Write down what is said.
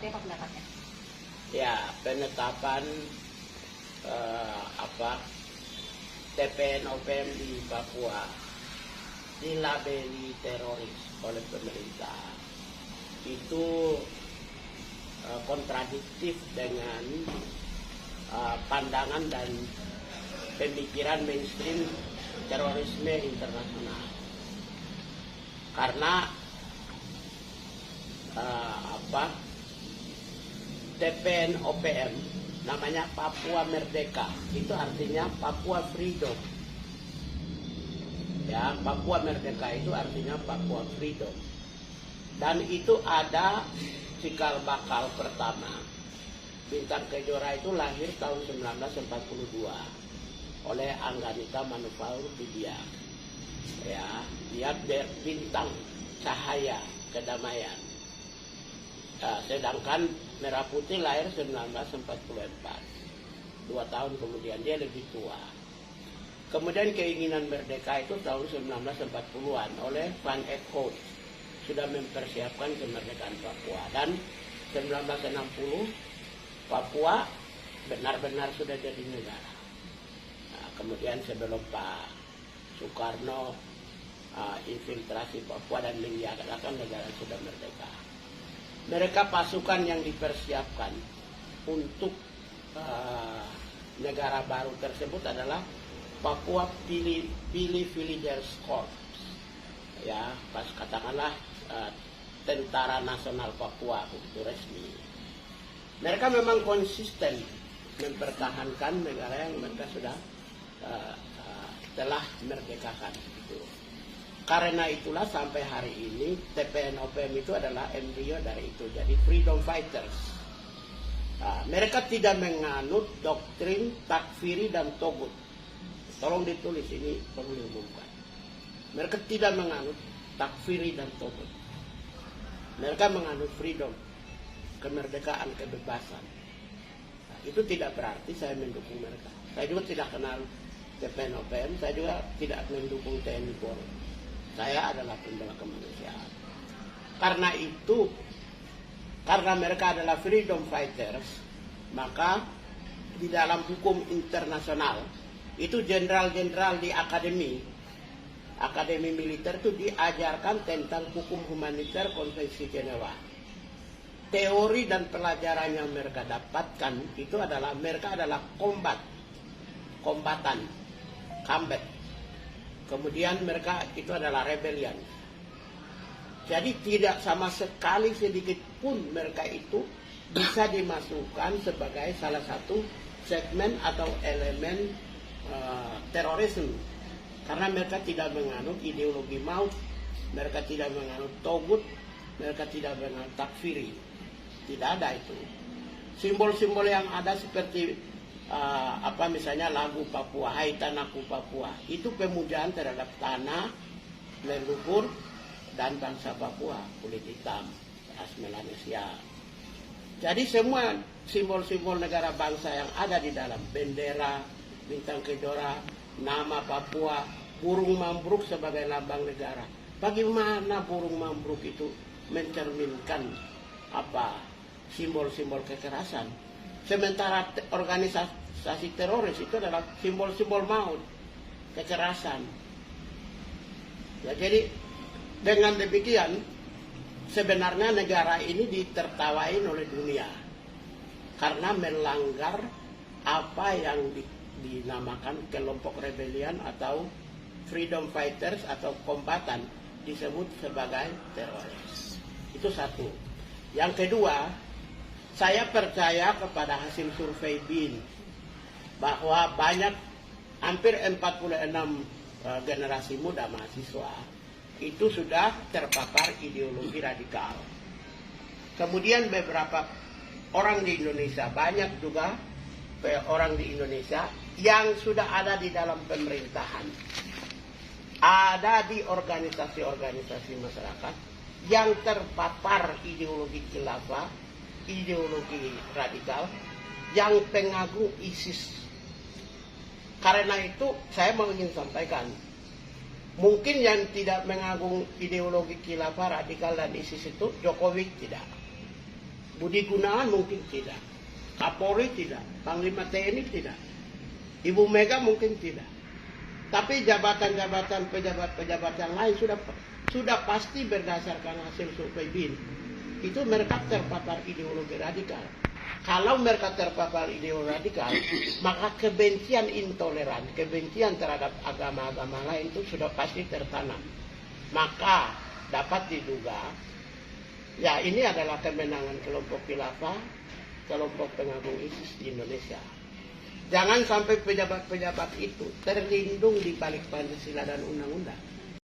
Seperti apa pendapatnya? Ya, penetapan TPN-OPM di Papua dilabeli teroris oleh pemerintah itu kontradiktif dengan pandangan dan pemikiran mainstream terorisme internasional. Karena TPN-OPM namanya Papua Merdeka, itu artinya Papua Freedom. Ya, Papua Merdeka itu artinya Papua Freedom. Dan itu ada cikal bakal pertama. Bintang Kejora itu lahir tahun 1942 oleh Angganita Manufaur Bibiak. Ya, dia bintang cahaya kedamaian. Sedangkan Merah Putih lahir 1944. 2 tahun kemudian, dia lebih tua. Kemudian keinginan merdeka itu tahun 1940-an oleh Van Eck Hout sudah mempersiapkan kemerdekaan Papua. Dan 1960 Papua benar-benar sudah jadi negara. Nah, kemudian sebelum Pak Soekarno infiltrasi Papua dan menyatakan negara sudah merdeka. Mereka pasukan yang dipersiapkan untuk negara baru tersebut adalah Papua Pili Villagers Corps. Ya, pas katakanlah Tentara Nasional Papua itu resmi. Mereka memang konsisten mempertahankan negara yang mereka sudah telah merdekakan. Gitu. Karena itulah sampai hari ini TPN-OPM itu adalah embrio dari itu. Jadi freedom fighters. Mereka tidak menganut doktrin takfiri dan togut. Tolong ditulis, ini perlu diumumkan. Mereka tidak menganut takfiri dan togut. Mereka menganut freedom, kemerdekaan, kebebasan. Itu tidak berarti saya mendukung mereka. Saya juga tidak kenal TPN-OPM, saya juga tidak mendukung TNI Polri. Saya adalah pembela kemanusiaan. Karena itu, karena mereka adalah freedom fighters, maka di dalam hukum internasional, itu jenderal-jenderal di akademi militer itu diajarkan tentang hukum humaniter konvensi Jenewa. Teori dan pelajaran yang mereka dapatkan itu adalah mereka adalah kombatan. Kemudian mereka itu adalah rebellion. Jadi tidak sama sekali sedikit pun mereka itu bisa dimasukkan sebagai salah satu segmen atau elemen terorisme. Karena mereka tidak menganut ideologi maut, mereka tidak menganut togut, mereka tidak menganut takfiri. Tidak ada itu. Simbol-simbol yang ada seperti misalnya lagu Papua, Hai Tanahku Papua, itu pemujaan terhadap tanah, leluhur dan bangsa Papua, kulit hitam, ras Melanesia. Jadi semua simbol-simbol negara bangsa yang ada di dalam bendera, bintang kejora, nama Papua, burung mambruk sebagai lambang negara. Bagaimana burung mambruk itu mencerminkan simbol-simbol kekerasan? Sementara organisasi teroris itu adalah simbol-simbol maut, kekerasan. Ya, jadi dengan demikian sebenarnya negara ini ditertawain oleh dunia karena melanggar apa yang dinamakan kelompok rebellion atau freedom fighters atau kombatan disebut sebagai teroris. Itu satu. Yang kedua, saya percaya kepada hasil survei BIN bahwa hampir 46 generasi muda mahasiswa itu sudah terpapar ideologi radikal. Kemudian beberapa orang di Indonesia, banyak juga orang di Indonesia yang sudah ada di dalam pemerintahan, ada di organisasi-organisasi masyarakat yang terpapar ideologi khilafah, ideologi radikal, yang pengagum ISIS. Karena itu saya mau ingin sampaikan, mungkin yang tidak mengagung ideologi khilafah radikal dan ISIS itu Jokowi tidak. Budi Gunawan mungkin tidak. Kapolri tidak. Panglima TNI tidak. Ibu Mega mungkin tidak. Tapi jabatan-jabatan pejabat-pejabat yang lain sudah pasti berdasarkan hasil survei BIN. Itu mereka terpapar ideologi radikal. Kalau mereka terpapar ideologi radikal, maka kebencian intoleran, kebencian terhadap agama-agama lain itu sudah pasti tertanam. Maka dapat diduga, ya ini adalah kemenangan kelompok khilafah, kelompok pengagung ISIS di Indonesia. Jangan sampai pejabat-pejabat itu terlindung di balik Pancasila dan undang-undang.